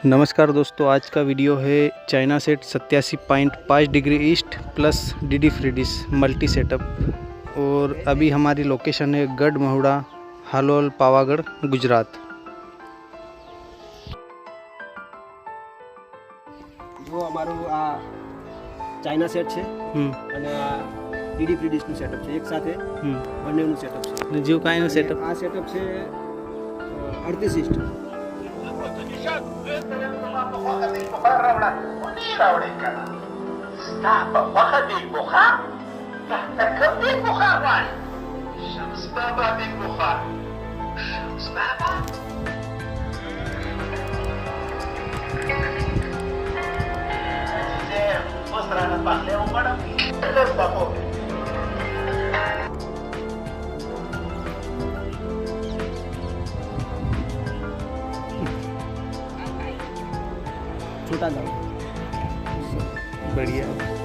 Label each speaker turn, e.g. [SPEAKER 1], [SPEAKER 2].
[SPEAKER 1] नमस्कार दोस्तों, आज का वीडियो है China set 87.5 degree east plus DD free dish multi setup. और अभी हमारी लोकेशन है गढ़ महुड़ा, हालोल, पावागढ़, गुजरात।
[SPEAKER 2] जो અમારું આ ચાઇના સેટ છે અને આ ડીડી ફ્રી ડિશનું સેટઅપ છે, એક સાથે બંનેનું સેટઅપ છે।
[SPEAKER 1] જીવ કાંઈનું સેટઅપ?
[SPEAKER 2] આ સેટઅપ છે 38 ઇંચ। छोटा दाम
[SPEAKER 1] बढ़िया।